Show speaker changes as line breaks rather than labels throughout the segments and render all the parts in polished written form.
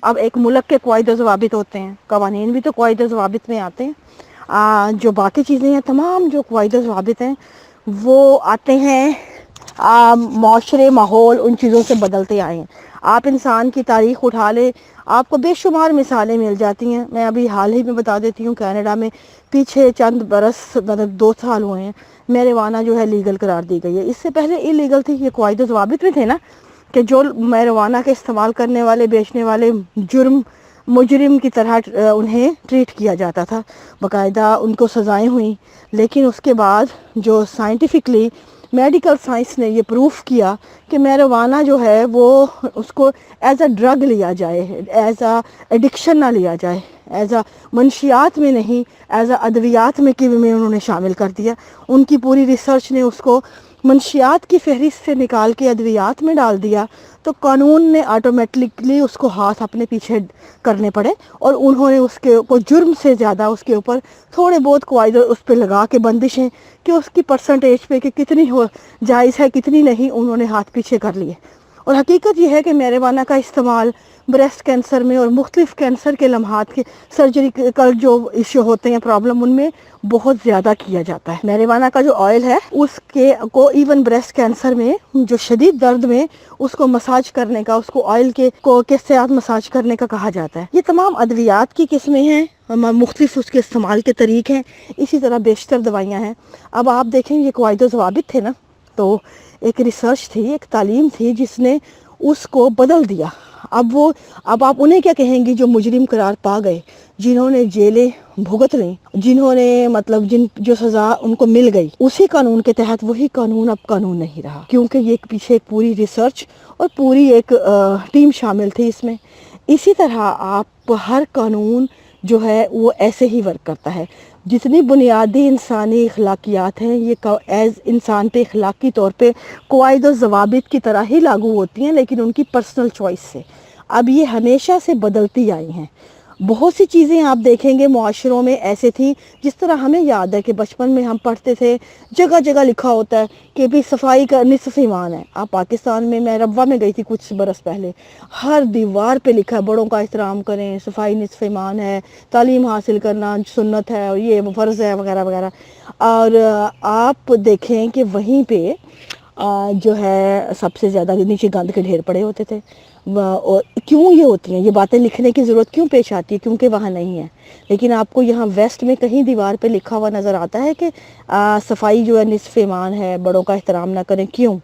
اب ایک ملک کے قواعد و ضوابط ہوتے ہیں، قوانین بھی تو قواعد و ضوابط میں آتے ہیں، جو باقی چیزیں ہیں تمام جو قواعد و ضوابط ہیں وہ آتے ہیں معاشرے، ماحول ان چیزوں سے بدلتے آئے ہیں۔ آپ انسان کی تاریخ اٹھا لے، آپ کو بے شمار مثالیں مل جاتی ہیں۔ میں ابھی حال ہی میں بتا دیتی ہوں، کینیڈا میں پیچھے چند برس، مطلب 2 سال ہوئے ہیں، میریوانا جو ہے لیگل قرار دی گئی ہے۔ اس سے پہلے اللیگل تھی، یہ قواعد و ضوابط میں تھے نا کہ جو میریوانا کے استعمال کرنے والے، بیچنے والے مجرم کی طرح انہیں ٹریٹ کیا جاتا تھا، باقاعدہ ان کو سزائیں ہوئیں۔ لیکن اس کے بعد جو سائنٹیفکلی میڈیکل سائنس نے یہ پروف کیا کہ میریوانا جو ہے وہ اس کو ایز اے ڈرگ لیا جائے، ایز اے ایڈکشن نہ لیا جائے، ایز اے منشیات میں نہیں، ایز اے ادویات میں انہوں نے شامل کر دیا۔ ان کی پوری ریسرچ نے اس کو منشیات کی فہرست سے نکال کے ادویات میں ڈال دیا، تو قانون نے آٹومیٹکلی اس کو ہاتھ اپنے پیچھے کرنے پڑے، اور انہوں نے اس کے کو جرم سے زیادہ اس کے اوپر تھوڑے بہت قواعد اس پہ لگا کے بندشیں کہ اس کی پرسنٹیج پہ کہ کتنی جائز ہے کتنی نہیں، انہوں نے ہاتھ پیچھے کر لیے۔ اور حقیقت یہ ہے کہ میریوانا کا استعمال بریسٹ کینسر میں اور مختلف کینسر کے لمحات کے سرجری کا جو ایشو ہوتے ہیں، پرابلم، ان میں بہت زیادہ کیا جاتا ہے۔ میریوانا کا جو آئل ہے اس کے کو ایون بریسٹ کینسر میں جو شدید درد میں اس کو مساج کرنے کا، اس کو آئل کے ساتھ مساج کرنے کا کہا جاتا ہے۔ یہ تمام ادویات کی قسمیں ہیں، مختلف اس کے استعمال کے طریق ہیں، اسی طرح بیشتر دوائیاں ہیں۔ اب آپ دیکھیں یہ قواعد و ضوابط تھے نا، تو ایک ریسرچ تھی، ایک تعلیم تھی جس نے اس کو بدل دیا۔ اب آپ انہیں کیا کہیں گی جو مجرم قرار پا گئے، جنہوں نے جیلیں بھگت لیں، جنہوں نے جو سزا ان کو مل گئی اسی قانون کے تحت، وہی قانون اب قانون نہیں رہا، کیونکہ یہ پیچھے ایک پوری ریسرچ اور پوری ایک ٹیم شامل تھی اس میں۔ اسی طرح آپ ہر قانون جو ہے وہ ایسے ہی ورک کرتا ہے۔ جتنی بنیادی انسانی اخلاقیات ہیں یہ ایز انسان پہ اخلاقی طور پہ قواعد و ضوابط کی طرح ہی لاگو ہوتی ہیں، لیکن ان کی پرسنل چوائس سے۔ اب یہ ہمیشہ سے بدلتی آئی ہیں۔ بہت سی چیزیں آپ دیکھیں گے معاشروں میں ایسے تھیں، جس طرح ہمیں یاد ہے کہ بچپن میں ہم پڑھتے تھے، جگہ جگہ لکھا ہوتا ہے کہ بھی صفائی کا نصف ایمان ہے۔ آپ پاکستان میں ربوہ میں گئی تھی کچھ برس پہلے، ہر دیوار پہ لکھا ہے بڑوں کا احترام کریں، صفائی نصف ایمان ہے، تعلیم حاصل کرنا سنت ہے، اور یہ فرض ہے، وغیرہ وغیرہ۔ اور آپ دیکھیں کہ وہیں پہ جو ہے سب سے زیادہ نیچے گند کے ڈھیر پڑے ہوتے تھے۔ اور کیوں یہ ہوتی ہیں یہ باتیں لکھنے کی ضرورت کیوں پیش آتی ہے؟ کیونکہ وہاں نہیں ہے۔ لیکن آپ کو یہاں ویسٹ میں کہیں دیوار پہ لکھا ہوا نظر آتا ہے کہ صفائی جو ہے نصف ایمان ہے، بڑوں کا احترام نہ کریں۔ کیوں؟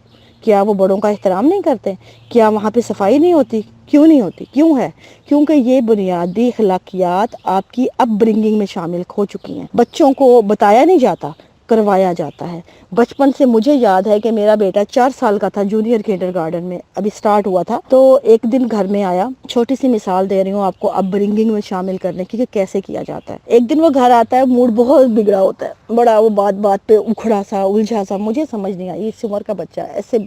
کیا وہ بڑوں کا احترام نہیں کرتے؟ کیا وہاں پہ صفائی نہیں ہوتی؟ کیوں نہیں ہوتی؟ کیوں ہے؟ کیونکہ یہ بنیادی اخلاقیات آپ کی اپ برنگنگ میں شامل ہو چکی ہیں۔ بچوں کو بتایا نہیں جاتا، کروایا جاتا ہے۔ بچپن سے مجھے یاد ہے کہ میرا بیٹا 4 سال کا تھا، جونیئر کنڈر گارڈن میں ابھی سٹارٹ ہوا تھا، تو ایک دن گھر میں آیا، چھوٹی سی مثال دے رہی ہوں آپ کو اپ برنگنگ میں شامل کرنے کی کہ کیسے کیا جاتا ہے۔ ایک دن وہ گھر آتا ہے، موڈ بہت بگڑا ہوتا ہے، بڑا وہ بات پہ اکھڑا سا، الجھا سا۔ مجھے سمجھ نہیں آئی اس عمر کا بچہ ایسے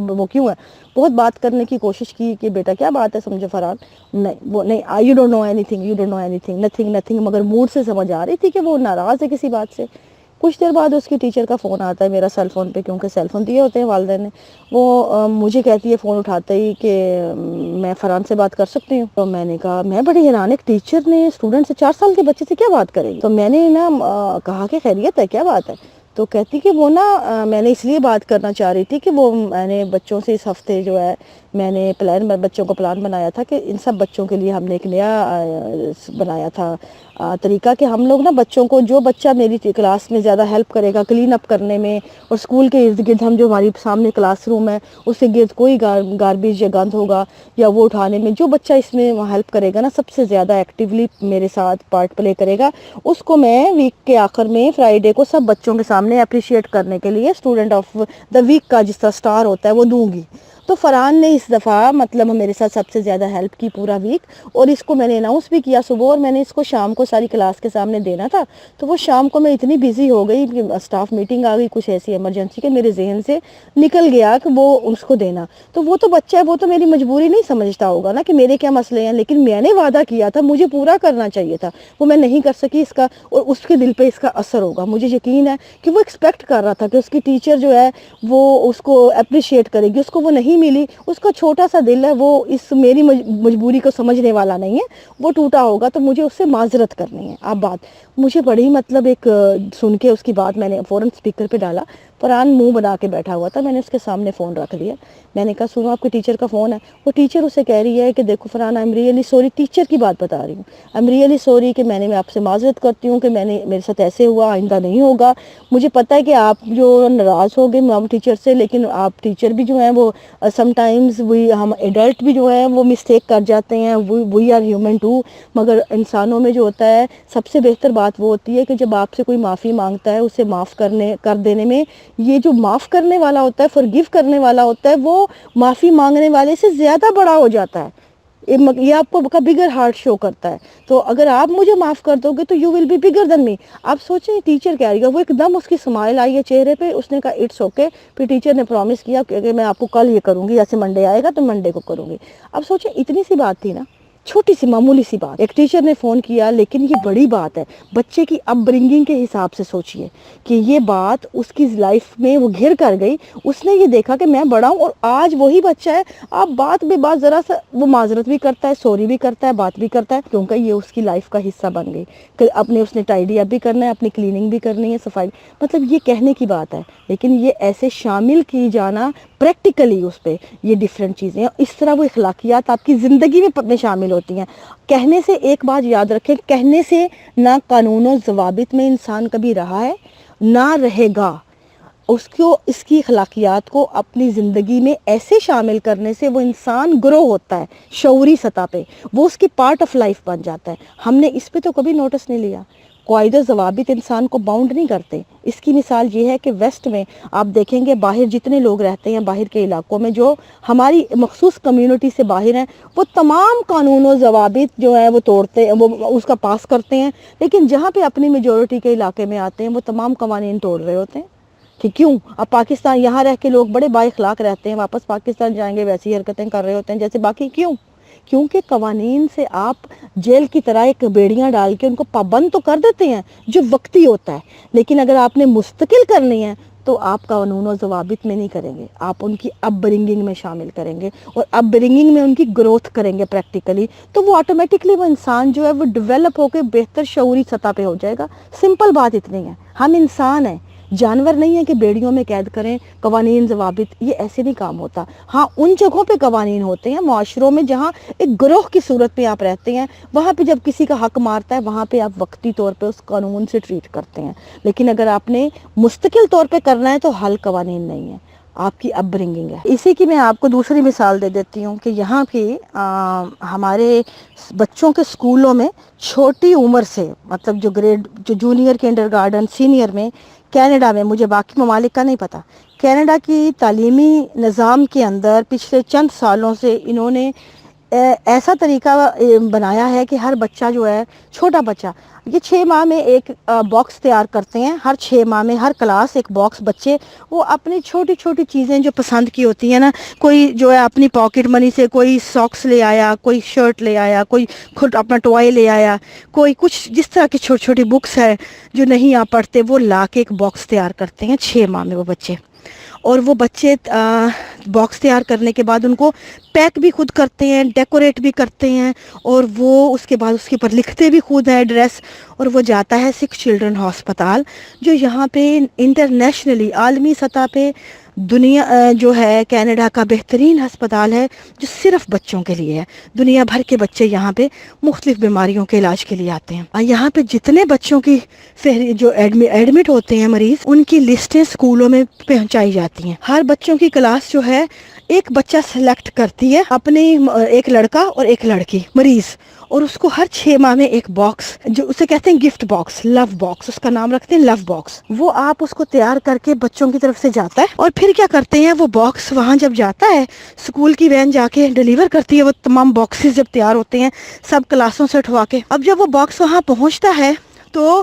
وہ کیوں ہے۔ بہت بات کرنے کی کوشش کی کہ بیٹا کیا بات ہے، سمجھے فرحان؟ نہیں وہ نہیں، you don't know anything, you don't know anything, nothing, مگر موڈ سے سمجھ آ رہی تھی کہ وہ ناراض ہے کسی بات سے۔ کچھ دیر بعد اس کی ٹیچر کا فون آتا ہے میرا سیل فون پہ، کیونکہ سیل فون دیے ہوتے ہیں والدین نے۔ وہ مجھے کہتی ہے فون اٹھاتے ہی کہ میں فرحان سے بات کر سکتی ہوں؟ تو میں نے کہا، میں بڑی حیران، ایک ٹیچر نے اسٹوڈنٹ سے 4 سال کے بچے سے کیا بات کرے گی؟ تو میں نے کہا کہ خیریت ہے، کیا بات ہے؟ تو کہتی کہ وہ میں نے اس لیے بات کرنا چاہ رہی تھی کہ وہ میں نے بچوں سے اس ہفتے جو ہے میں نے بچوں کو پلان بنایا تھا کہ ان سب بچوں کے لیے ہم نے ایک نیا بنایا تھا طریقہ کہ ہم لوگ بچوں کو، جو بچہ میری کلاس میں زیادہ ہیلپ کرے گا کلین اپ کرنے میں، اور اسکول کے ارد گرد ہم جو ہماری سامنے کلاس روم ہے اس کے گرد کوئی گاربیج یا گند ہوگا یا وہ اٹھانے میں، جو بچہ اس میں ہیلپ کرے گا سب سے زیادہ ایکٹیولی میرے ساتھ پارٹ پلے کرے گا، اس کو میں ویک کے آخر میں فرائیڈے کو سب بچوں کے سامنے اپریشیٹ کرنے کے لیے اسٹوڈنٹ آف دا ویک کا جس طرح اسٹار ہوتا ہے وہ دوں گی۔ تو فرحان نے اس دفعہ میرے ساتھ سب سے زیادہ ہیلپ کی پورا ویک، اور اس کو میں نے اناؤنس بھی کیا صبح، اور میں نے اس کو شام کو ساری کلاس کے سامنے دینا تھا۔ تو وہ شام کو میں اتنی بیزی ہو گئی کہ اسٹاف میٹنگ آ گئی کچھ ایسی ایمرجنسی کہ میرے ذہن سے نکل گیا کہ وہ اس کو دینا۔ تو وہ تو بچہ ہے، وہ تو میری مجبوری نہیں سمجھتا ہوگا کہ میرے کیا مسئلے ہیں، لیکن میں نے وعدہ کیا تھا، مجھے پورا کرنا چاہیے تھا، وہ میں نہیں کر سکی، اس کا اور اس کے دل پہ اس کا اثر ہوگا۔ مجھے یقین ہے کہ وہ ایکسپیکٹ کر رہا تھا کہ اس کی ٹیچر جو ہے وہ اس کو اپریشیٹ کرے گی، اس کو وہ نہیں نہیں ملی, اس کا چھوٹا سا دل ہے, وہ اس میری مجبوری کو سمجھنے والا نہیں ہے, وہ ٹوٹا ہوگا تو مجھے اس سے معذرت کرنی ہے. آپ بات مجھے بڑی مطلب ایک سن کے اس کی بات میں نے فوراً اسپیکر پہ ڈالا. فرحان منہ بنا کے بیٹھا ہوا تھا, میں نے اس کے سامنے فون رکھ دیا. میں نے کہا سنو آپ کے ٹیچر کا فون ہے. وہ ٹیچر اسے کہہ رہی ہے کہ دیکھو Farhan I am really sorry, teacher کی بات بتا رہی ہوں, آئی ایم ریئلی سوری کہ میں آپ سے معذرت کرتی ہوں کہ میرے ساتھ ایسے ہوا, آئندہ نہیں ہوگا. مجھے پتہ ہے کہ آپ جو ناراض ہو گئے مام ٹیچر سے, لیکن آپ ٹیچر بھی جو ہیں وہ سم ٹائمز ہم ایڈلٹ بھی جو ہیں وہ مسٹیک کر جاتے ہیں, وی آر ہیومن ٹو. مگر انسانوں میں جو ہوتا ہے سب سے بہتر بات وہ ہوتی ہے کہ جب آپ سے کوئی معافی مانگتا ہے, اسے معاف کر دینے میں, یہ جو معاف کرنے والا ہوتا ہے, فورگیو کرنے والا ہوتا ہے, وہ معافی مانگنے والے سے زیادہ بڑا ہو جاتا ہے. یہ آپ کو کا بگر ہارٹ شو کرتا ہے. تو اگر آپ مجھے معاف کر دو گے تو یو ول بی بگر دین می. آپ سوچیں ٹیچر کیا رہے گا, وہ ایک دم اس کی اسمائل آئی ہے چہرے پہ, اس نے کہا اٹس اوکے. پھر ٹیچر نے پرومس کیا کہ میں آپ کو کل یہ کروں گی, جیسے منڈے آئے گا تو منڈے کو کروں گی. اب سوچیں اتنی سی بات تھی نا, چھوٹی سی معمولی سی بات, ایک ٹیچر نے فون کیا, لیکن یہ بڑی بات ہے. بچے کی اپ برنگنگ کے حساب سے سوچئے کہ یہ بات اس کی لائف میں وہ گھر کر گئی. اس نے یہ دیکھا کہ میں بڑا ہوں, اور آج وہی بچہ ہے, آپ بات بے بات ذرا سا وہ معذرت بھی کرتا ہے, سوری بھی کرتا ہے, بات بھی کرتا ہے, کیونکہ یہ اس کی لائف کا حصہ بن گئی. کہ اس نے ٹائڈی اپ بھی کرنا ہے, اپنی کلیننگ بھی کرنی ہے, صفائی, مطلب یہ کہنے کی بات ہے. لیکن یہ ایسے شامل کی جانا پریکٹیکلی اس پہ, یہ ڈیفرنٹ چیزیں ہیں. اس طرح وہ اخلاقیات آپ کی زندگی میں شامل ہوتی ہیں. کہنے سے ایک بات یاد رکھیں, کہنے سے نہ قانون و ضوابط میں انسان کبھی رہا ہے نہ رہے گا. اس کی اخلاقیات کو اپنی زندگی میں ایسے شامل کرنے سے وہ انسان گرو ہوتا ہے شعوری سطح پہ, وہ اس کی پارٹ آف لائف بن جاتا ہے. ہم نے اس پہ تو کبھی نوٹس نہیں لیا. قواعد و ضوابط انسان کو باؤنڈ نہیں کرتے. اس کی مثال یہ ہے کہ ویسٹ میں آپ دیکھیں گے, باہر جتنے لوگ رہتے ہیں, باہر کے علاقوں میں جو ہماری مخصوص کمیونٹی سے باہر ہیں, وہ تمام قانون و ضوابط جو ہیں وہ توڑتے ہیں, وہ اس کا پاس کرتے ہیں. لیکن جہاں پہ اپنی میجورٹی کے علاقے میں آتے ہیں, وہ تمام قوانین توڑ رہے ہوتے ہیں. کہ کیوں؟ اب پاکستان, یہاں رہ کے لوگ بڑے با اخلاق رہتے ہیں, واپس پاکستان جائیں گے ویسی حرکتیں کر رہے ہوتے ہیں جیسے باقی. کیوں؟ کیونکہ قوانین سے آپ جیل کی طرح ایک بیڑیاں ڈال کے ان کو پابند تو کر دیتے ہیں جو وقتی ہوتا ہے, لیکن اگر آپ نے مستقل کرنی ہے تو آپ قانون و ضوابط میں نہیں کریں گے, آپ ان کی اپ برنگنگ میں شامل کریں گے, اور اپ برنگنگ میں ان کی گروتھ کریں گے پریکٹیکلی. تو وہ آٹومیٹکلی وہ انسان جو ہے وہ ڈیولپ ہو کے بہتر شعوری سطح پہ ہو جائے گا. سمپل بات اتنی ہے. ہم انسان ہیں, جانور نہیں ہے کہ بیڑیوں میں قید کریں. قوانین ضوابط یہ ایسے نہیں کام ہوتا. ہاں ان جگہوں پہ قوانین ہوتے ہیں معاشروں میں جہاں ایک گروہ کی صورت میں آپ رہتے ہیں, وہاں پہ جب کسی کا حق مارتا ہے وہاں پہ آپ وقتی طور پہ اس قانون سے ٹریٹ کرتے ہیں. لیکن اگر آپ نے مستقل طور پہ کرنا ہے تو حل قوانین نہیں ہے, آپ کی اپ برنگنگ ہے. اسی کی میں آپ کو دوسری مثال دے دیتی ہوں کہ یہاں پہ ہمارے بچوں کے اسکولوں میں چھوٹی عمر سے, مطلب جو جونیئر کنڈر گارڈن سینئر میں, کینیڈا میں, مجھے باقی ممالک کا نہیں پتہ, کینیڈا کی تعلیمی نظام کے اندر پچھلے چند سالوں سے انہوں نے ایسا طریقہ بنایا ہے کہ ہر بچہ جو ہے, چھوٹا بچہ, یہ 6 ماہ میں ایک باکس تیار کرتے ہیں. ہر 6 ماہ میں ہر کلاس ایک باکس, بچے وہ اپنی چھوٹی چھوٹی چیزیں جو پسند کی ہوتی ہیں نا, کوئی جو ہے اپنی پاکٹ منی سے کوئی ساکس لے آیا, کوئی شرٹ لے آیا, کوئی خود اپنا ٹوائے لے آیا, کوئی کچھ جس طرح کی چھوٹی چھوٹی بکس ہے جو نہیں آپ پڑھتے, وہ لا کے ایک باکس تیار کرتے ہیں 6 ماہ میں وہ بچے. اور وہ بچے باکس تیار کرنے کے بعد ان کو پیک بھی خود کرتے ہیں, ڈیکوریٹ بھی کرتے ہیں, اور وہ اس کے بعد اس کے اوپر لکھتے بھی خود ہیں ایڈریس. اور وہ جاتا ہے سکھ چلڈرن ہسپتال, جو یہاں پہ انٹرنیشنلی عالمی سطح پہ دنیا جو ہے کینیڈا کا بہترین ہسپتال ہے جو صرف بچوں کے لیے ہے. دنیا بھر کے بچے یہاں پہ مختلف بیماریوں کے علاج کے لیے آتے ہیں. یہاں پہ جتنے بچوں کی جو ایڈمٹ ہوتے ہیں مریض, ان کی لسٹیں اسکولوں میں پہنچائی جاتی ہیں. ہر بچوں کی کلاس جو ہے ایک بچہ سلیکٹ کرتی ہے, اپنی ایک لڑکا اور ایک لڑکی مریض, اور اس کو ہر 6 ماہ میں ایک باکس, جو اسے کہتے ہیں گفٹ باکس, لو باکس, اس کا نام رکھتے ہیں لو باکس, وہ آپ اس کو تیار کر کے بچوں کی طرف سے جاتا ہے. اور پھر کیا کرتے ہیں, وہ باکس وہاں جب جاتا ہے, اسکول کی وین جا کے ڈیلیور کرتی ہے وہ تمام باکسز جب تیار ہوتے ہیں سب کلاسوں سے اٹھوا کے. اب جب وہ باکس وہاں پہنچتا ہے تو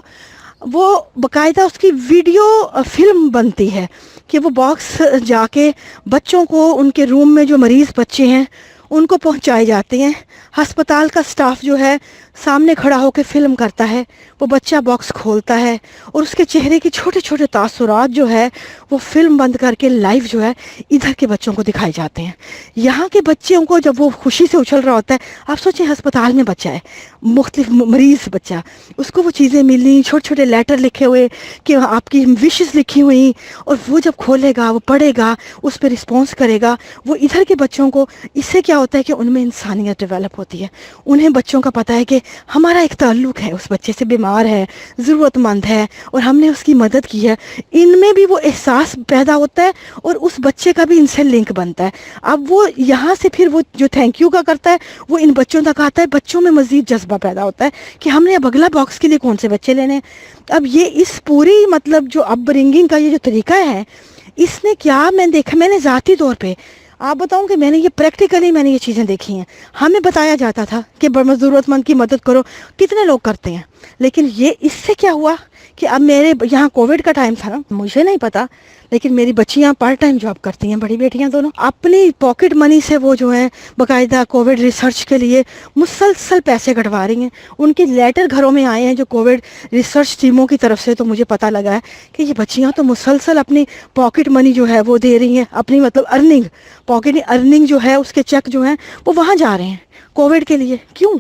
وہ باقاعدہ اس کی ویڈیو فلم بنتی ہے کہ وہ باکس جا کے بچوں کو ان کے روم میں جو مریض بچے ہیں ان کو پہنچائے جاتے ہیں. ہسپتال کا سٹاف جو ہے سامنے کھڑا ہو کے فلم کرتا ہے, وہ بچہ باکس کھولتا ہے اور اس کے چہرے کی چھوٹے چھوٹے تاثرات جو ہے وہ فلم بند کر کے لائیو جو ہے ادھر کے بچوں کو دکھائے جاتے ہیں. یہاں کے بچوں کو جب وہ خوشی سے اچھل رہا ہوتا ہے، آپ سوچیں ہسپتال میں بچہ ہے، مختلف مریض بچہ، اس کو وہ چیزیں ملی، چھوٹے چھوٹے لیٹر لکھے ہوئے کہ آپ کی وشز لکھی ہوئی، اور وہ جب کھولے گا، وہ پڑھے گا، اس پہ رسپانس کرے گا. وہ ادھر کے بچوں کو اس سے کیا ہوتا ہے کہ ان میں انسانیت ڈیولپ ہوتی ہے. انہیں بچوں کا پتہ ہے کہ ہمارا ایک تعلق ہے، اس بچے سے بیمار ہے، ضرورت مند ہے، اور ہم نے اس کی مدد کی ہے. ان میں بھی وہ احساس پیدا ہوتا ہے اور اس بچے کا بھی ان سے لنک بنتا ہے. اب وہ یہاں سے پھر وہ جو تھینک یو کا کرتا ہے وہ ان بچوں تک آتا ہے. بچوں میں مزید جذبہ پیدا ہوتا ہے کہ ہم نے اب اگلا باکس کے لیے کون سے بچے لینے ہیں. اب یہ اس پوری مطلب جو اپ برنگنگ کا یہ جو طریقہ ہے، اس نے کیا میں دیکھا، میں نے ذاتی طور پہ آپ بتاؤں کہ میں نے یہ پریکٹیکلی میں نے یہ چیزیں دیکھی ہیں. ہمیں بتایا جاتا تھا کہ ضرورت مند کی مدد کرو، کتنے لوگ کرتے ہیں، لیکن یہ اس سے کیا ہوا کہ اب میرے یہاں کووڈ کا ٹائم تھا نا، مجھے نہیں پتا لیکن میری بچیاں پارٹ ٹائم جاب کرتی ہیں، بڑی بیٹیاں دونوں، اپنی پاکٹ منی سے وہ جو ہیں باقاعدہ کووڈ ریسرچ کے لیے مسلسل پیسے کٹوا رہی ہیں. ان کے لیٹر گھروں میں آئے ہیں جو کووڈ ریسرچ ٹیموں کی طرف سے. تو مجھے پتہ لگا ہے کہ یہ بچیاں تو مسلسل اپنی پاکٹ منی جو ہے وہ دے رہی ہیں، اپنی مطلب پاکٹ ارننگ جو ہے، اس کے چیک جو ہیں وہ وہاں جا رہے ہیں کووڈ کے لیے. کیوں؟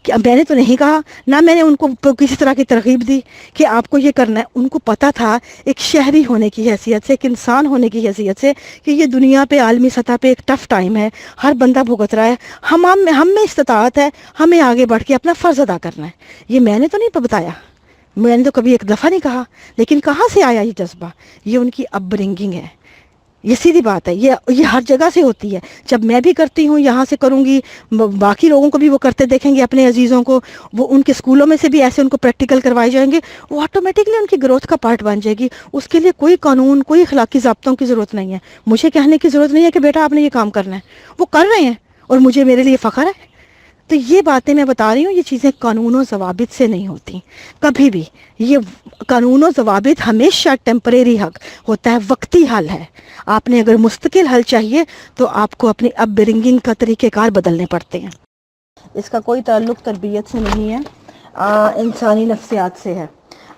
کہ میں نے تو نہیں کہا، نہ میں نے ان کو کسی طرح کی ترغیب دی کہ آپ کو یہ کرنا ہے. ان کو پتہ تھا ایک شہری ہونے کی حیثیت سے، ایک انسان ہونے کی حیثیت سے، کہ یہ دنیا پہ عالمی سطح پہ ایک ٹف ٹائم ہے، ہر بندہ بھگت رہا ہے، ہم میں استطاعت ہے، ہمیں آگے بڑھ کے اپنا فرض ادا کرنا ہے. یہ میں نے تو نہیں بتایا، میں نے تو کبھی ایک دفعہ نہیں کہا، لیکن کہاں سے آیا یہ جذبہ؟ یہ ان کی اپ برنگنگ ہے. یہ سیدھی بات ہے، یہ ہر جگہ سے ہوتی ہے. جب میں بھی کرتی ہوں، یہاں سے کروں گی، باقی لوگوں کو بھی وہ کرتے دیکھیں گے، اپنے عزیزوں کو، وہ ان کے اسکولوں میں سے بھی ایسے ان کو پریکٹیکل کروائے جائیں گے، وہ آٹومیٹکلی ان کی گروتھ کا پارٹ بن جائے گی. اس کے لیے کوئی قانون، کوئی اخلاقی ضابطوں کی ضرورت نہیں ہے. مجھے کہنے کی ضرورت نہیں ہے کہ بیٹا آپ نے یہ کام کرنا ہے. وہ کر رہے ہیں اور میرے لیے فخر ہے. تو یہ باتیں میں بتا رہی ہوں، یہ چیزیں قانون و ضوابط سے نہیں ہوتی کبھی بھی. یہ قانون و ضوابط ہمیشہ ٹیمپریری حق ہوتا ہے، وقتی حل ہے. آپ نے اگر مستقل حل چاہیے تو آپ کو اپنی اپ برنگنگ کا طریقہ کار بدلنے پڑتے ہیں. اس کا کوئی تعلق تربیت سے نہیں ہے، انسانی نفسیات سے ہے.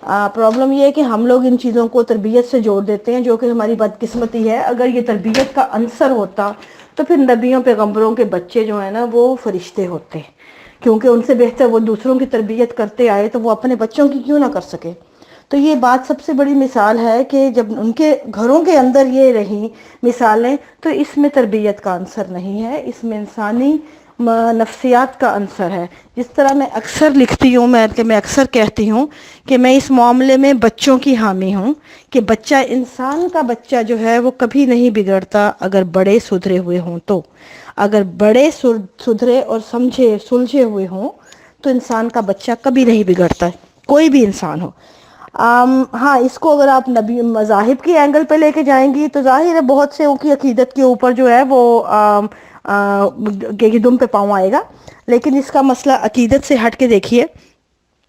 پرابلم یہ ہے کہ ہم لوگ ان چیزوں کو تربیت سے جوڑ دیتے ہیں، جو کہ ہماری بدقسمتی ہے. اگر یہ تربیت کا عنصر ہوتا تو پھر نبیوں پیغمبروں کے بچے جو ہیں نا وہ فرشتے ہوتے، کیونکہ ان سے بہتر وہ دوسروں کی تربیت کرتے آئے تو وہ اپنے بچوں کی کیوں نہ کر سکے. تو یہ بات سب سے بڑی مثال ہے کہ جب ان کے گھروں کے اندر یہ رہی مثالیں، تو اس میں تربیت کا عنصر نہیں ہے، اس میں انسانی نفسیات کا عنصر ہے. جس طرح میں اکثر لکھتی ہوں، میں اکثر کہتی ہوں کہ میں اس معاملے میں بچوں کی حامی ہوں، کہ بچہ، انسان کا بچہ جو ہے وہ کبھی نہیں بگڑتا اگر بڑے سدھرے ہوئے ہوں تو. اگر بڑے سدھرے اور سلجھے ہوئے ہوں تو انسان کا بچہ کبھی نہیں بگڑتا، کوئی بھی انسان ہو. ہاں، اس کو اگر آپ نبی مذاہب کی اینگل پہ لے کے جائیں گی تو ظاہر ہے بہت سے کی عقیدت کے اوپر جو ہے وہ دم پہ پاؤں آئے گا. لیکن اس کا مسئلہ عقیدت سے ہٹ کے دیکھیے،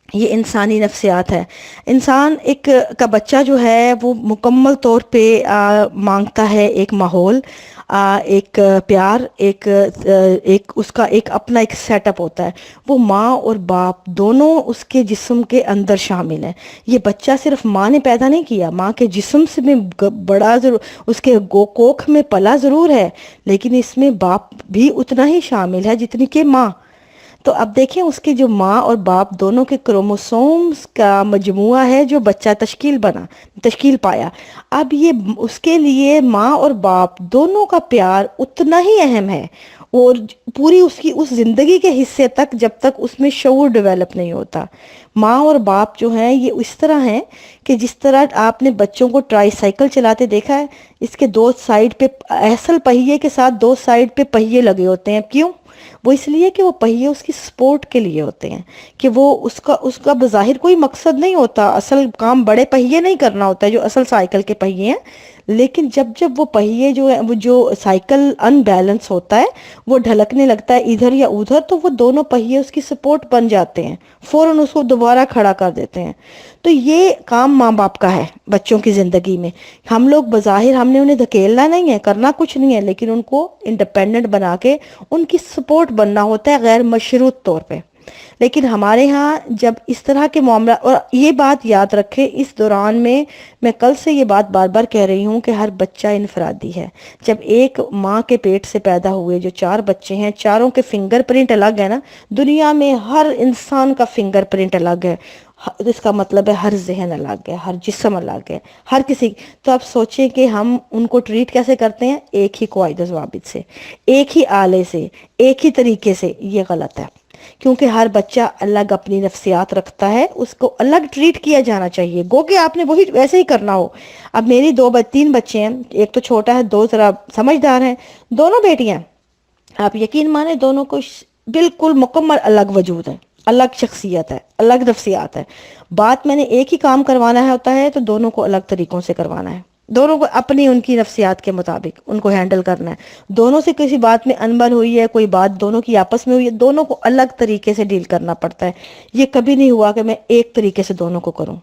یہ انسانی نفسیات ہے. انسان کا بچہ جو ہے وہ مکمل طور پہ مانگتا ہے ایک ماحول، ایک پیار، ایک اس کا ایک اپنا ایک سیٹ اپ ہوتا ہے. وہ ماں اور باپ دونوں اس کے جسم کے اندر شامل ہیں. یہ بچہ صرف ماں نے پیدا نہیں کیا، ماں کے جسم سے میں بڑا ضرور، اس کے کوکھ میں پلا ضرور ہے، لیکن اس میں باپ بھی اتنا ہی شامل ہے جتنی کہ ماں. تو اب دیکھیں اس کے جو ماں اور باپ دونوں کے کروموسومز کا مجموعہ ہے جو بچہ تشکیل پایا. اب یہ اس کے لیے ماں اور باپ دونوں کا پیار اتنا ہی اہم ہے، اور پوری اس کی اس زندگی کے حصے تک جب تک اس میں شعور ڈیولپ نہیں ہوتا. ماں اور باپ جو ہیں یہ اس طرح ہیں کہ جس طرح آپ نے بچوں کو ٹرائی سائیکل چلاتے دیکھا ہے، اس کے دو سائیڈ پہ، اصل پہیے کے ساتھ دو سائیڈ پہ پہیے لگے ہوتے ہیں. کیوں؟ وہ اس لیے کہ وہ پہیے اس کی سپورٹ کے لیے ہوتے ہیں، کہ وہ اس کا بظاہر کوئی مقصد نہیں ہوتا، اصل کام بڑے پہیے نہیں کرنا ہوتا ہے جو اصل سائیکل کے پہیے ہیں. لیکن جب وہ پہیے جو ہے، وہ جو سائیکل ان بیلنس ہوتا ہے، وہ ڈھلکنے لگتا ہے ادھر یا ادھر، تو وہ دونوں پہیے اس کی سپورٹ بن جاتے ہیں، فوراً اس کو دوبارہ کھڑا کر دیتے ہیں. تو یہ کام ماں باپ کا ہے بچوں کی زندگی میں. ہم لوگ بظاہر ہم نے انہیں دھکیلنا نہیں ہے، کرنا کچھ نہیں ہے، لیکن ان کو انڈیپینڈنٹ بنا کے ان کی سپورٹ بننا ہوتا ہے غیر مشروط طور پہ. لیکن ہمارے ہاں جب اس طرح کے معاملہ، اور یہ بات یاد رکھے اس دوران میں کل سے یہ بات بار بار کہہ رہی ہوں کہ ہر بچہ انفرادی ہے. جب ایک ماں کے پیٹ سے پیدا ہوئے جو 4 بچے ہیں، چاروں کے فنگر پرنٹ الگ ہے نا. دنیا میں ہر انسان کا فنگر پرنٹ الگ ہے. اس کا مطلب ہے ہر ذہن الگ ہے، ہر جسم الگ ہے، ہر کسی. تو آپ سوچیں کہ ہم ان کو ٹریٹ کیسے کرتے ہیں؟ ایک ہی قواعد و ضوابط سے، ایک ہی آلے سے، ایک ہی طریقے سے. یہ غلط ہے، کیونکہ ہر بچہ الگ اپنی نفسیات رکھتا ہے، اس کو الگ ٹریٹ کیا جانا چاہیے، گو کہ آپ نے وہی ویسے ہی کرنا ہو. اب میری 3 بچے ہیں، ایک تو چھوٹا ہے، 2 ذرا سمجھدار ہیں، دونوں بیٹیاں. آپ یقین مانیں دونوں کو بالکل مکمل الگ وجود ہے، الگ شخصیت ہے، الگ نفسیات ہے. بات میں نے ایک ہی کام کروانا ہوتا ہے تو دونوں کو الگ طریقوں سے کروانا ہے، دونوں کو اپنی ان کی نفسیات کے مطابق ان کو ہینڈل کرنا ہے. دونوں سے کسی بات میں انبن ہوئی ہے، کوئی بات دونوں کی آپس میں ہوئی ہے، دونوں کو الگ طریقے سے ڈیل کرنا پڑتا ہے. یہ کبھی نہیں ہوا کہ میں ایک طریقے سے دونوں کو کروں.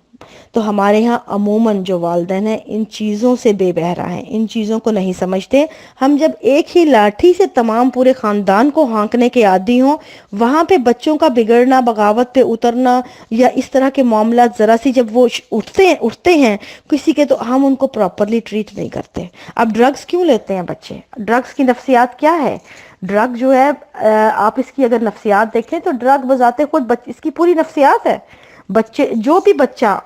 تو ہمارے ہاں عموماً جو والدین ہیں ان چیزوں سے بے بہرا ہیں، ان چیزوں کو نہیں سمجھتے. ہم جب ایک ہی لاٹھی سے تمام پورے خاندان کو ہانکنے کے عادی ہوں، وہاں پہ بچوں کا بگڑنا، بغاوت پہ اترنا یا اس طرح کے معاملات ذرا سی جب وہ اٹھتے ہیں کسی کے، تو ہم ان کو پراپرلی ٹریٹ نہیں کرتے. اب ڈرگز کیوں لیتے ہیں بچے؟ ڈرگز کی نفسیات کیا ہے؟ ڈرگ جو ہے، آپ اس کی اگر نفسیات دیکھیں تو ڈرگ بذات خود اس کی پوری نفسیات ہے. بچے، جو بھی بچہ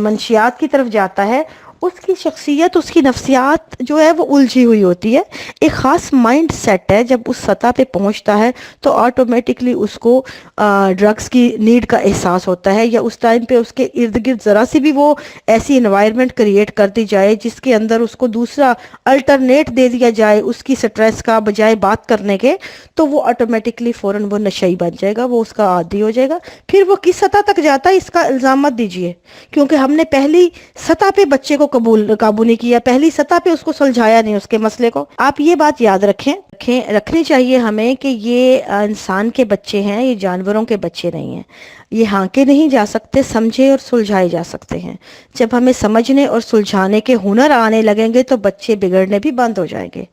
منشیات کی طرف جاتا ہے، اس کی شخصیت، اس کی نفسیات جو ہے وہ الجھی ہوئی ہوتی ہے. ایک خاص مائنڈ سیٹ ہے، جب اس سطح پہ پہنچتا ہے تو آٹومیٹکلی اس کو ڈرگز کی نیڈ کا احساس ہوتا ہے، یا اس ٹائم پہ اس کے ارد گرد ذرا سی بھی وہ ایسی انوائرمنٹ کریٹ کر دی جائے جس کے اندر اس کو دوسرا الٹرنیٹ دے دیا جائے اس کی سٹریس کا بجائے بات کرنے کے، تو وہ آٹومیٹکلی فوراً وہ نشئی بن جائے گا، وہ اس کا عادی ہو جائے گا. پھر وہ کس سطح تک جاتا ہے اس کا الزام مت دیجیے، کیونکہ ہم نے پہلی سطح پہ بچے کو قابو نہیں کیا، پہلی سطح پہ اس کو سلجھایا نہیں اس کے مسئلے کو. آپ یہ بات یاد رکھنی چاہیے ہمیں کہ یہ انسان کے بچے ہیں، یہ جانوروں کے بچے نہیں ہیں. یہ ہانکے نہیں جا سکتے، سمجھے اور سلجھائے جا سکتے ہیں. جب ہمیں سمجھنے اور سلجھانے کے ہنر آنے لگیں گے تو بچے بگڑنے بھی بند ہو جائیں گے.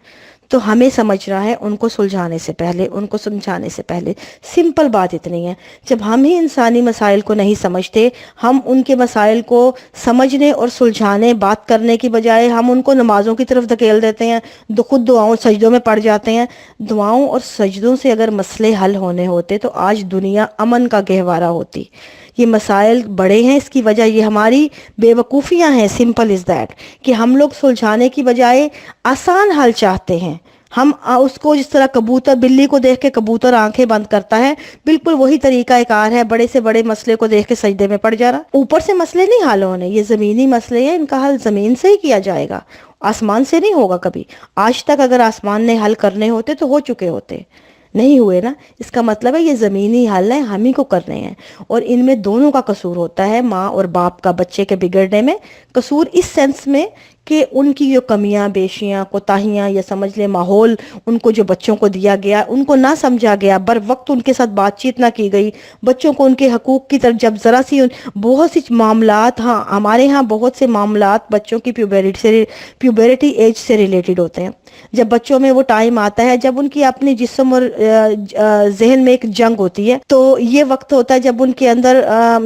تو ہمیں سمجھنا ہے ان کو سلجھانے سے پہلے، ان کو سمجھانے سے پہلے. سمپل بات اتنی ہے. جب ہم ہی انسانی مسائل کو نہیں سمجھتے، ہم ان کے مسائل کو سمجھنے اور سلجھانے، بات کرنے کی بجائے ہم ان کو نمازوں کی طرف دھکیل دیتے ہیں، خود دعاؤں سجدوں میں پڑ جاتے ہیں. دعاؤں اور سجدوں سے اگر مسئلے حل ہونے ہوتے تو آج دنیا امن کا گہوارہ ہوتی. یہ مسائل بڑے ہیں، اس کی وجہ یہ ہماری بے وقوفیاں ہیں. سمپل از دیٹ کہ ہم لوگ سلجھانے کی بجائے آسان حل چاہتے ہیں. ہم اس کو جس طرح کبوتر، بلی کو دیکھ کے کبوتر آنکھیں بند کرتا ہے، بالکل وہی طریقہ کار ہے بڑے سے بڑے مسئلے کو دیکھ کے سجدے میں پڑ جانا. اوپر سے مسئلے نہیں حل ہونے، یہ زمینی مسئلے ہیں، ان کا حل زمین سے ہی کیا جائے گا، آسمان سے نہیں ہوگا کبھی. آج تک اگر آسمان نے حل کرنے ہوتے تو ہو چکے ہوتے، نہیں ہوئے نا. اس کا مطلب ہے یہ زمینی حل ہے، ہم ہی کو کرنے ہیں. اور ان میں دونوں کا قصور ہوتا ہے، ماں اور باپ کا بچے کے بگڑنے میں قصور اس سینس میں کہ ان کی جو کمیاں بیشیاں کوتاہیاں، یا سمجھ لے ماحول ان کو جو بچوں کو دیا گیا ان کو نہ سمجھا گیا، بر وقت ان کے ساتھ بات چیت نہ کی گئی، بچوں کو ان کے حقوق کی طرف جب ذرا سی بہت سی معاملات، ہاں ہمارے ہاں بہت سے معاملات بچوں کی پیوبرٹی ایج سے ریلیٹڈ ہوتے ہیں. جب بچوں میں وہ ٹائم آتا ہے جب ان کی اپنی جسم اور ذہن میں ایک جنگ ہوتی ہے، تو یہ وقت ہوتا ہے جب ان کے اندر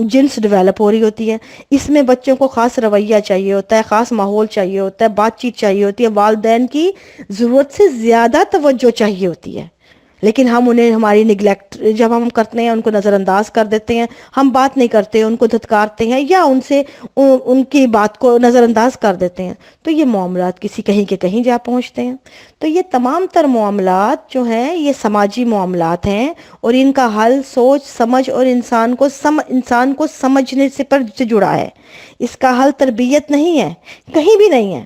جنس ڈیولپ ہو رہی ہوتی ہے. اس میں بچوں کو خاص رویہ چاہیے ہوتا ہے، خاص ماحول چاہیے ہوتا ہے، بات چیت چاہیے ہوتی ہے، والدین کی ضرورت سے زیادہ توجہ چاہیے ہوتی ہے. لیکن ہم انہیں، ہماری نگلیکٹ جب ہم کرتے ہیں، ان کو نظر انداز کر دیتے ہیں، ہم بات نہیں کرتے، ان کو دھتکارتے ہیں یا ان سے ان کی بات کو نظر انداز کر دیتے ہیں، تو یہ معاملات کسی کہیں کے کہیں جا پہنچتے ہیں. تو یہ تمام تر معاملات جو ہیں یہ سماجی معاملات ہیں، اور ان کا حل سوچ سمجھ اور انسان کو سمجھنے سے جڑا ہے. اس کا حل تربیت نہیں ہے، کہیں بھی نہیں ہے.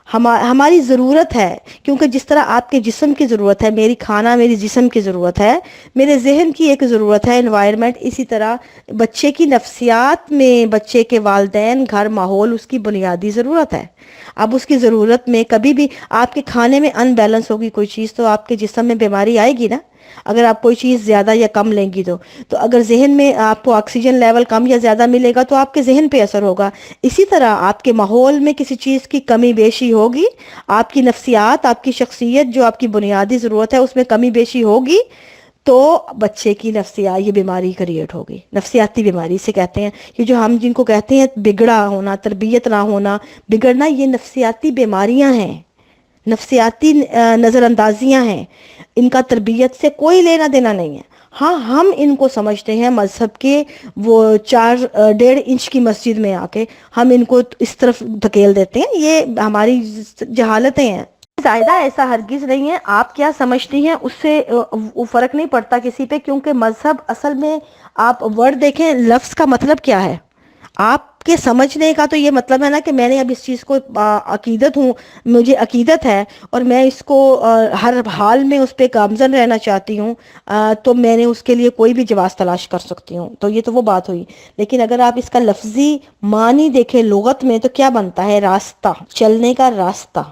ہماری ضرورت ہے، کیونکہ جس طرح آپ کے جسم کی ضرورت ہے، میری کھانا میری جسم کی ضرورت ہے، میرے ذہن کی ایک ضرورت ہے انوائرمنٹ، اسی طرح بچے کی نفسیات میں بچے کے والدین، گھر، ماحول اس کی بنیادی ضرورت ہے. اب اس کی ضرورت میں کبھی بھی آپ کے کھانے میں ان بیلنس ہوگی کوئی چیز تو آپ کے جسم میں بیماری آئے گی نا. اگر آپ کوئی چیز زیادہ یا کم لیں گی تو اگر ذہن میں آپ کو آکسیجن لیول کم یا زیادہ ملے گا تو آپ کے ذہن پہ اثر ہوگا. اسی طرح آپ کے ماحول میں کسی چیز کی کمی بیشی ہوگی، آپ کی نفسیات، آپ کی شخصیت جو آپ کی بنیادی ضرورت ہے اس میں کمی بیشی ہوگی، تو بچے کی نفسیات یہ بیماری کریٹ ہوگی، نفسیاتی بیماری سے کہتے ہیں، یہ جو ہم جن کو کہتے ہیں بگڑا ہونا، تربیت نہ ہونا، بگڑنا، یہ نفسیاتی بیماریاں ہیں، نفسیاتی نظر اندازیاں ہیں، ان کا تربیت سے کوئی لینا دینا نہیں ہے۔ ہاں ہم ان کو سمجھتے ہیں مذہب کے وہ 4.5 انچ کی مسجد میں آ کے ہم ان کو اس طرف دھکیل دیتے ہیں، یہ ہماری جہالتیں ہیں۔ زائدہ ایسا ہرگز نہیں ہے، آپ کیا سمجھتی ہیں اس سے فرق نہیں پڑتا کسی پہ، کیونکہ مذہب اصل میں آپ ورڈ دیکھیں، لفظ کا مطلب کیا ہے، آپ کے سمجھنے کا تو یہ مطلب ہے نا کہ میں نے اب اس چیز کو عقیدت ہوں، مجھے عقیدت ہے اور میں اس کو ہر حال میں اس پہ گامزن رہنا چاہتی ہوں، تو میں نے اس کے لیے کوئی بھی جواز تلاش کر سکتی ہوں، تو یہ تو وہ بات ہوئی۔ لیکن اگر آپ اس کا لفظی معنی دیکھیں لغت میں تو کیا بنتا ہے؟ راستہ، چلنے کا راستہ۔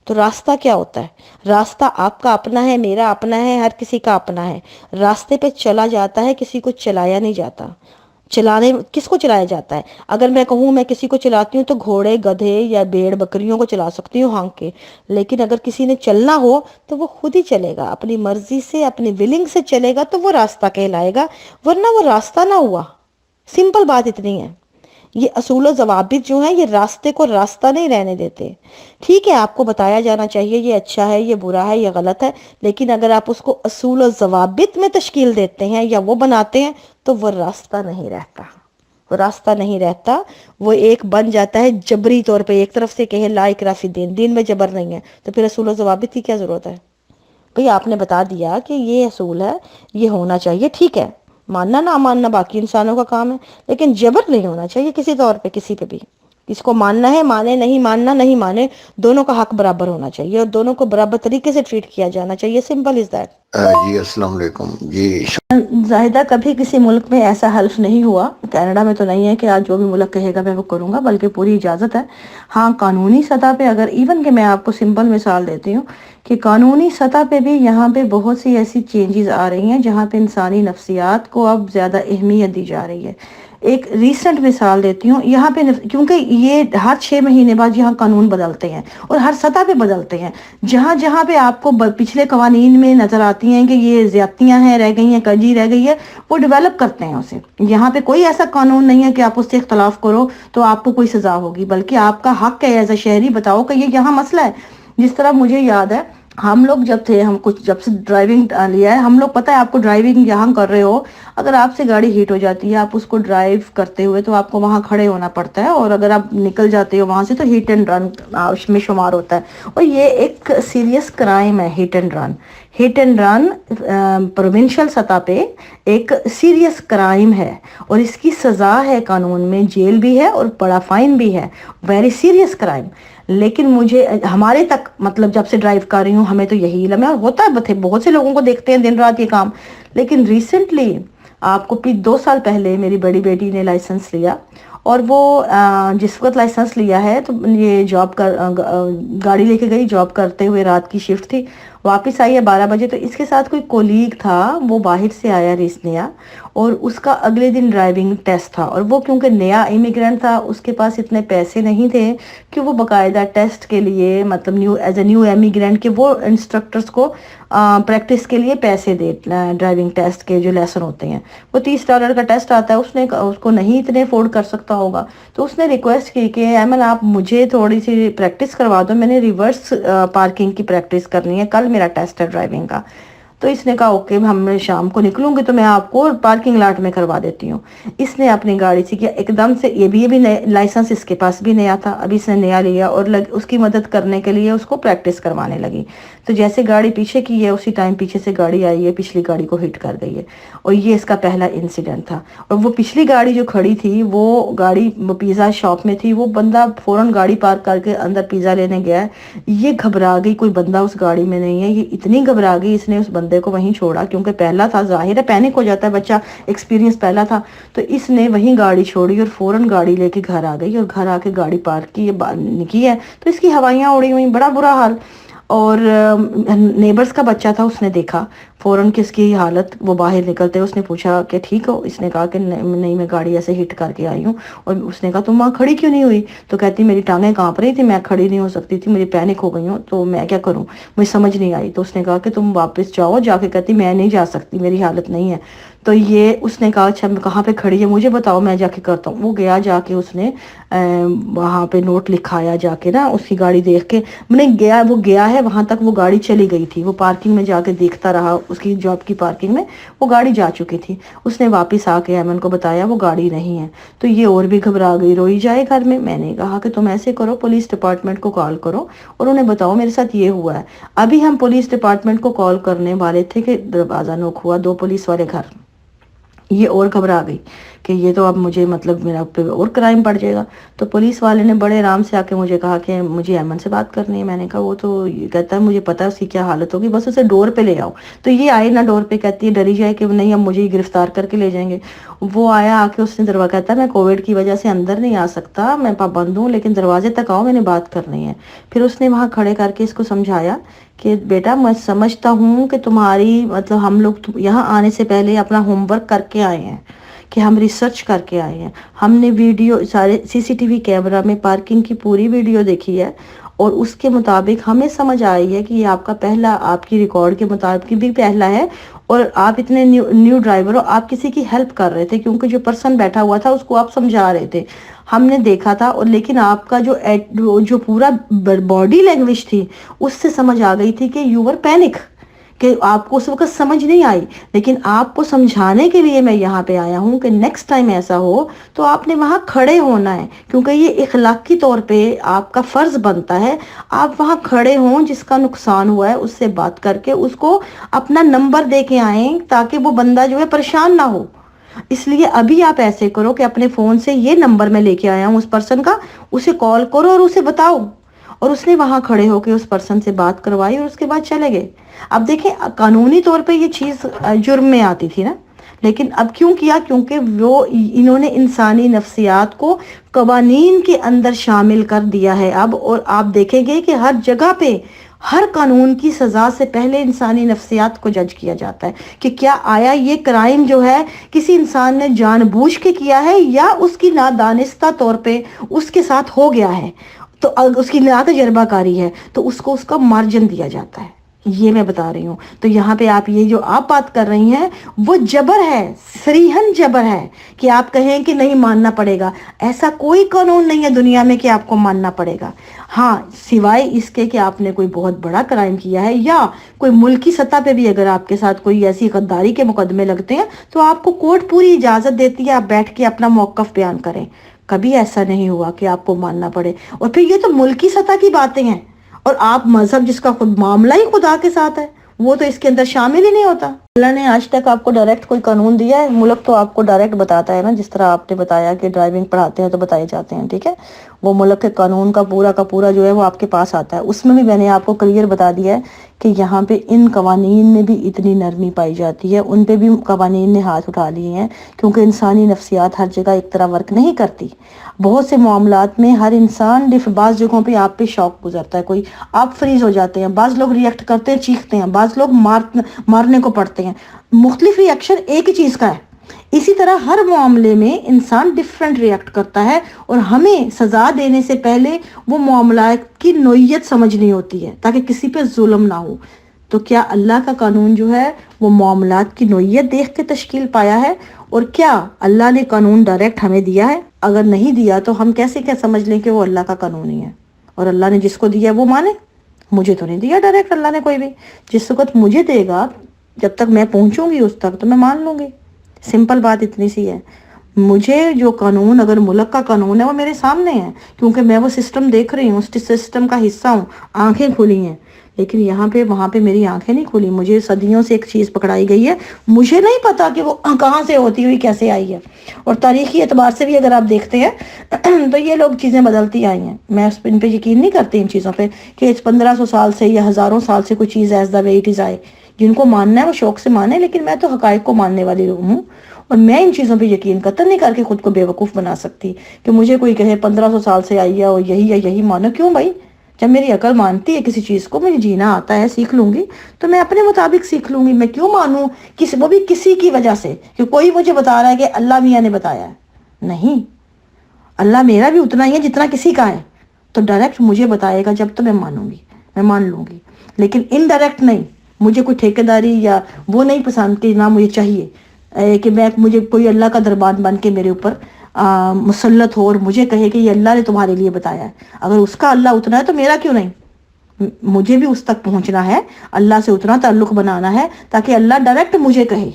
تو راستہ کیا ہوتا ہے؟ راستہ آپ کا اپنا ہے، میرا اپنا ہے، ہر کسی کا اپنا ہے۔ راستے پہ چلا جاتا ہے، کسی کو چلایا نہیں جاتا۔ چلانے کس کو چلایا جاتا ہے؟ اگر میں کہوں میں کسی کو چلاتی ہوں تو گھوڑے، گدھے یا بھیڑ بکریوں کو چلا سکتی ہوں ہانک کے، لیکن اگر کسی نے چلنا ہو تو وہ خود ہی چلے گا، اپنی مرضی سے، اپنی ولنگ سے چلے گا، تو وہ راستہ کہلائے گا، ورنہ وہ راستہ نہ ہوا۔ سمپل بات اتنی ہے۔ یہ اصول و ضوابط جو ہیں یہ راستے کو راستہ نہیں رہنے دیتے۔ ٹھیک ہے آپ کو بتایا جانا چاہیے یہ اچھا ہے، یہ برا ہے، یہ غلط ہے، لیکن اگر آپ اس کو اصول و ضوابط میں تشکیل دیتے ہیں یا وہ بناتے ہیں تو وہ راستہ نہیں رہتا، وہ راستہ نہیں رہتا، وہ ایک بن جاتا ہے جبری طور پہ، ایک طرف سے کہے لا اکراہ فی الدین، دین میں جبر نہیں ہے، تو پھر اصول و ضوابط کی کیا ضرورت ہے؟ بھئی آپ نے بتا دیا کہ یہ اصول ہے، یہ ہونا چاہیے، ٹھیک ہے، ماننا نہ ماننا باقی انسانوں کا کام ہے، لیکن جبر نہیں ہونا چاہیے کسی طور پہ کسی پہ بھی۔ کس کو ماننا ہے مانے، نہیں ماننا نہیں مانے، دونوں کا حق برابر ہونا چاہیے اور دونوں کو برابر طریقے سے ٹریٹ کیا جانا چاہیے، سمپل از دیٹ۔
جی السلام علیکم جی۔
زاہدہ کبھی کسی ملک میں ایسا حلف نہیں ہوا، کینیڈا میں تو نہیں ہے کہ آج جو بھی ملک کہے گا میں وہ کروں گا، بلکہ پوری اجازت ہے۔ ہاں قانونی سطح پہ اگر ایون کہ میں آپ کو سمپل مثال دیتی ہوں کہ قانونی سطح پہ بھی یہاں پہ بہت سی ایسی چینجز آ رہی ہیں جہاں پہ انسانی نفسیات کو اب زیادہ اہمیت دی جا رہی ہے۔ ایک ریسنٹ مثال دیتی ہوں، یہاں پہ کیونکہ یہ ہر 6 مہینے بعد یہاں قانون بدلتے ہیں اور ہر سطح پہ بدلتے ہیں، جہاں جہاں پہ آپ کو پچھلے قوانین میں نظر آتی ہیں کہ یہ زیادتیاں ہیں، رہ گئی ہیں، کجی رہ گئی ہے، وہ ڈیولپ کرتے ہیں اسے۔ یہاں پہ کوئی ایسا قانون نہیں ہے کہ آپ اس سے اختلاف کرو تو آپ کو کوئی سزا ہوگی، بلکہ آپ کا حق ہے ایز اے شہری بتاؤ کہ یہ یہاں مسئلہ ہے۔ جس طرح مجھے یاد ہے ہم لوگ جب تھے، ہم کچھ جب سے ڈرائیونگ لیا ہے ہم لوگ، پتہ ہے آپ کو ڈرائیونگ یہاں کر رہے ہو، اگر آپ سے گاڑی ہیٹ ہو جاتی ہے آپ اس کو ڈرائیو کرتے ہوئے تو آپ کو وہاں کھڑے ہونا پڑتا ہے، اور اگر آپ نکل جاتے ہو وہاں سے تو ہیٹ اینڈ رن میں شمار ہوتا ہے، اور یہ ایک سیریس کرائم ہے۔ Hit and run, hit and run provincial سطح پہ ایک سیریس کرائم ہے، اور اس کی سزا ہے قانون میں، جیل بھی ہے اور بڑا فائن بھی ہے، ویری سیریس کرائم۔ لیکن مجھے ہمارے تک مطلب جب سے ڈرائیو کر رہی ہوں ہمیں تو یہی علم ہے، ہوتا ہے بہت سے لوگوں کو دیکھتے ہیں دن رات یہ کام، لیکن ریسنٹلی آپ کو 2 سال پہلے میری بڑی بیٹی نے لائسنس لیا، اور وہ جس وقت لائسنس لیا ہے تو یہ جاب کر گاڑی لے کے گئی، جاب کرتے ہوئے رات کی شفٹ تھی، واپس آئی ہے 12 بجے، تو اس کے ساتھ کوئی کولیگ تھا وہ باہر سے آیا ریس نیا، اور اس کا اگلے دن ڈرائیونگ ٹیسٹ تھا، اور وہ کیونکہ نیا امیگرینٹ تھا اس کے پاس اتنے پیسے نہیں تھے کہ وہ باقاعدہ ٹیسٹ کے لیے مطلب ایز اے نیو امیگرینٹ کہ وہ انسٹرکٹرز کو پریکٹس کے لیے پیسے دے، ڈرائیونگ ٹیسٹ کے جو لیسن ہوتے ہیں وہ $30 کا ٹیسٹ آتا ہے، اس کو نہیں اتنے افورڈ کر سکتا ہوگا، تو اس نے ریکویسٹ کی کہ ایمن آپ مجھے تھوڑی سی پریکٹس کروا دو، میں نے ریورس پارکنگ کی پریکٹس کرنی ہے، کل میرا ٹیسٹ ہے ڈرائیونگ کا۔ تو اس نے کہا اوکے ہم شام کو نکلوں گی تو میں آپ کو پارکنگ لاٹ میں کروا دیتی ہوں۔ اس نے اپنی گاڑی سے کیا ایک دم سے، یہ بھی لائسنس اس کے پاس بھی نیا تھا، ابھی اس نے نیا لیا، اور اس کی مدد کرنے کے لیے اس کو پریکٹس کروانے لگی، تو جیسے گاڑی پیچھے کی ہے اسی ٹائم پیچھے سے گاڑی آئی ہے، پچھلی گاڑی کو ہٹ کر گئی ہے، اور یہ اس کا پہلا انسیڈنٹ تھا۔ اور وہ پچھلی گاڑی جو کھڑی تھی وہ گاڑی پیزا شاپ میں تھی، وہ بندہ فوراً گاڑی پارک کر کے اندر پیزا لینے گیا ہے، یہ گھبرا گئی، کوئی بندہ اس گاڑی میں نہیں ہے، یہ اتنی گھبرا گئی اس نے اس بندے کو وہیں چھوڑا، کیونکہ پہلا تھا، ظاہر ہے پینک ہو جاتا ہے بچہ، ایکسپیرینس پہلا تھا، تو اس نے وہیں گاڑی چھوڑی اور فوراً گاڑی لے کے گھر آ گئی، اور گھر آ کے گاڑی پارک کی کی ہے تو اس کی ہوائیاں اڑی ہوئی، بڑا برا حال۔ اور نیبرز کا بچہ تھا، اس نے دیکھا، فوراً کس کی حالت، وہ باہر نکلتے اس نے پوچھا کہ ٹھیک ہو؟ اس نے کہا کہ نہیں میں گاڑی ایسے ہٹ کر کے آئی ہوں. اور اس نے کہا تم وہاں کھڑی کیوں نہیں ہوئی؟ تو کہتی میری ٹانگیں کانپ رہی تھی، میں کھڑی نہیں ہو سکتی تھی، میری پینک ہو گئی ہوں، تو میں کیا کروں، مجھے سمجھ نہیں آئی. تو اس نے کہا کہ تم واپس جاؤ. جا کے کہتی میں نہیں جا سکتی، میری حالت نہیں ہے. تو یہ اس نے کہا اچھا کہاں پہ کھڑی ہے مجھے بتاؤ، میں جا کے کرتا ہوں. وہ گیا، جا کے اس نے وہاں پہ نوٹ لکھایا جا کے نا، اس کی گاڑی دیکھ کے وہ گیا ہے وہاں تک، وہ گاڑی چلی گئی تھی. وہ پارکنگ میں جا کے دیکھتا رہا، اس کی جاب کی پارکنگ میں وہ گاڑی جا چکی تھی. اس نے واپس آ کے ایمن کو بتایا وہ گاڑی نہیں ہے. تو یہ اور بھی گھبرا گئی، روئی جائے گھر میں. میں نے کہا کہ تم ایسے کرو، پولیس ڈپارٹمنٹ کو کال کرو اور انہیں بتاؤ میرے ساتھ یہ ہوا ہے. ابھی ہم پولیس ڈپارٹمنٹ کو کال کرنے والے تھے کہ دروازہ نوک ہوا، 2 پولیس والے گھر. یہ اور گھبرا گئی کہ یہ تو اب مجھے مطلب میرا پہ اور کرائم پڑ جائے گا. تو پولیس والے نے بڑے آرام سے آ کے مجھے کہا کہ مجھے ایمن سے بات کرنی ہے. میں نے کہا وہ تو کہتا ہے مجھے پتا ہے اس کی کیا حالت ہوگی، بس اسے ڈور پہ لے آؤ. تو یہ آئے نا ڈور پہ، کہتی ہے ڈری جائے کہ نہیں اب مجھے گرفتار کر کے لے جائیں گے. وہ آیا، آ کے اس نے دروازہ، کہتا ہے میں کووڈ کی وجہ سے اندر نہیں آ سکتا، میں پابند ہوں، لیکن دروازے تک آؤ، میں نے بات کرنی ہے. پھر اس نے وہاں کھڑے کر کے اس کو سمجھایا کہ بیٹا میں سمجھتا ہوں کہ تمہاری مطلب ہم لوگ یہاں آنے سے پہلے اپنا ہوم ورک کر کے آئے ہیں، کہ ہم ریسرچ کر کے آئے ہیں. ہم نے ویڈیو سارے CCTV کیمرہ میں پارکنگ کی پوری ویڈیو دیکھی ہے، اور اس کے مطابق ہمیں سمجھ آئی ہے کہ یہ آپ کا پہلا، آپ کی ریکارڈ کے مطابق بھی پہلا ہے. اور آپ اتنے نیو ڈرائیور ہو، آپ کسی کی ہیلپ کر رہے تھے، کیونکہ جو پرسن بیٹھا ہوا تھا اس کو آپ سمجھا رہے تھے، ہم نے دیکھا تھا. اور لیکن آپ کا جو پورا باڈی لینگویج تھی اس سے سمجھ آ گئی تھی کہ یو ور پینک، کہ آپ کو اس وقت سمجھ نہیں آئی. لیکن آپ کو سمجھانے کے لیے میں یہاں پہ آیا ہوں کہ نیکسٹ ٹائم ایسا ہو تو آپ نے وہاں کھڑے ہونا ہے، کیونکہ یہ اخلاقی طور پہ آپ کا فرض بنتا ہے آپ وہاں کھڑے ہوں، جس کا نقصان ہوا ہے اس سے بات کر کے اس کو اپنا نمبر دے کے آئیں، تاکہ وہ بندہ جو ہے پریشان نہ ہو. اس لیے ابھی آپ ایسے کرو کہ اپنے فون سے یہ نمبر میں لے کے آیا ہوں اس پرسن کا، اسے کال کرو اور اسے بتاؤ. اور اس نے وہاں کھڑے ہو کے اس پرسن سے بات کروائی اور اس کے بعد چلے گئے. اب دیکھیں قانونی طور پہ یہ چیز جرم میں آتی تھی نا، لیکن اب کیوں کیا؟ کیونکہ انہوں نے انسانی نفسیات کو قوانین کے اندر شامل کر دیا ہے اب. اور آپ دیکھیں گے کہ ہر جگہ پہ ہر قانون کی سزا سے پہلے انسانی نفسیات کو جج کیا جاتا ہے کہ کیا آیا یہ کرائم جو ہے کسی انسان نے جان بوجھ کے کیا ہے یا اس کی نادانستہ طور پہ اس کے ساتھ ہو گیا ہے، تو اس کی نا تجربہ کاری ہے تو اس کو اس کا مارجن دیا جاتا ہے. یہ میں بتا رہی ہوں. تو یہاں پہ آپ یہ جو آپ بات کر رہی ہیں وہ جبر ہے، صریحاً جبر ہے کہ آپ کہیں کہ نہیں ماننا پڑے گا. ایسا کوئی قانون نہیں ہے دنیا میں کہ آپ کو ماننا پڑے گا. ہاں سوائے اس کے کہ آپ نے کوئی بہت بڑا کرائم کیا ہے، یا کوئی ملکی سطح پہ بھی اگر آپ کے ساتھ کوئی ایسی غداری کے مقدمے لگتے ہیں تو آپ کو کورٹ پوری اجازت دیتی ہے آپ بیٹھ کے اپنا موقف بیان کریں. کبھی ایسا نہیں ہوا کہ آپ کو ماننا پڑے. اور پھر یہ تو ملکی سطح کی باتیں ہیں، اور آپ مذہب جس کا خود معاملہ ہی خدا کے ساتھ ہے وہ تو اس کے اندر شامل ہی نہیں ہوتا. اللہ نے آج تک آپ کو ڈائریکٹ کوئی قانون دیا ہے؟ ملک تو آپ کو ڈائریکٹ بتاتا ہے نا، جس طرح آپ نے بتایا کہ ڈرائیونگ پڑھاتے ہیں تو بتائے جاتے ہیں، ٹھیک ہے. وہ ملک کے قانون کا پورا جو ہے وہ آپ کے پاس آتا ہے. اس میں بھی میں نے آپ کو کلیئر بتا دیا ہے کہ یہاں پہ ان قوانین میں بھی اتنی نرمی پائی جاتی ہے، ان پہ بھی قوانین نے ہاتھ اٹھا لیے ہیں، کیونکہ انسانی نفسیات ہر جگہ ایک طرح ورک نہیں کرتی. بہت سے معاملات میں ہر انسان بعض جگہوں پہ آپ پہ شوق گزرتا ہے، کوئی آپ فریز ہو جاتے ہیں، بعض لوگ ریئیکٹ کرتے ہیں چیختے ہیں، بعض لوگ مارنے کو پڑتے ہیں. مختلف ریئیکشن ایک ہی چیز کا ہے. اسی طرح ہر معاملے میں انسان ڈیفرنٹ ریئیکٹ کرتا ہے، اور ہمیں سزا دینے سے پہلے وہ معاملات کی نوعیت سمجھنی ہوتی ہے تاکہ کسی پہ ظلم نہ ہو. تو کیا اللہ کا قانون جو ہے وہ معاملات کی نوعیت دیکھ کے تشکیل پایا ہے؟ اور کیا اللہ نے قانون ڈائریکٹ ہمیں دیا ہے؟ اگر نہیں دیا تو ہم کیسے کیا سمجھ لیں کہ وہ اللہ کا قانون ہی ہے؟ اور اللہ نے جس کو دیا وہ مانے. مجھے تو نہیں دیا ڈائریکٹ اللہ نے کوئی بھی. جس وقت مجھے دے گا، جب تک میں پہنچوں گی اس تک تو میں مان لوں گی. سمپل بات اتنی سی ہے. مجھے جو قانون، اگر ملک کا قانون ہے وہ میرے سامنے ہے، کیونکہ میں وہ سسٹم دیکھ رہی ہوں، اس سسٹم کا حصہ ہوں، آنکھیں کھلی ہیں. لیکن یہاں پہ وہاں پہ میری آنکھیں نہیں کھلی. مجھے صدیوں سے ایک چیز پکڑائی گئی ہے، مجھے نہیں پتا کہ وہ کہاں سے ہوتی ہوئی کیسے آئی ہے. اور تاریخی اعتبار سے بھی اگر آپ دیکھتے ہیں تو یہ لوگ چیزیں بدلتی آئی ہیں. میں ان پہ یقین نہیں کرتی ان چیزوں پہ کہ 1500 سال سے یا ہزاروں سال سے کوئی چیز as the way it is آئے. جن کو ماننا ہے وہ شوق سے مانے، لیکن میں تو حقائق کو ماننے والی ہوں، اور میں ان چیزوں پہ یقین قطعاً نہیں کر کے خود کو بیوقوف بنا سکتی کہ مجھے کوئی کہے 1500 سال سے آئی ہے اور یہی یا یہی مانو. کیوں بھائی؟ جب میری عقل مانتی ہے کسی چیز کو، مجھے جینا آتا ہے، سیکھ لوں گی، تو میں اپنے مطابق سیکھ لوں گی. میں کیوں مانوں وہ بھی کسی کی وجہ سے کہ کوئی مجھے بتا رہا ہے کہ اللہ میاں نے بتایا ہے. نہیں، اللہ میرا بھی اتنا ہی ہے جتنا کسی کا ہے. تو ڈائریکٹ مجھے بتائے گا جب تو میں مانوں گی، میں مان لوں گی. لیکن انڈائریکٹ نہیں. مجھے کوئی ٹھیکیداری یا وہ نہیں پسند کہ نہ مجھے چاہیے کہ مجھے کوئی اللہ کا دربان بن کے میرے اوپر مسلط ہو اور مجھے کہے کہ یہ اللہ نے تمہارے لیے بتایا ہے. اگر اس کا اللہ اتنا ہے تو میرا کیوں نہیں؟ مجھے بھی اس تک پہنچنا ہے، اللہ سے اتنا تعلق بنانا ہے تاکہ اللہ ڈائریکٹ مجھے کہے.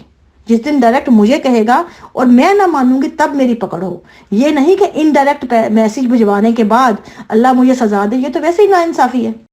جس دن ڈائریکٹ مجھے کہے گا اور میں نہ مانوں گی تب میری پکڑ ہو. یہ نہیں کہ انڈائریکٹ میسج بھجوانے کے بعد اللہ مجھے سزا دے، یہ تو ویسے ہی ناانصافی ہے.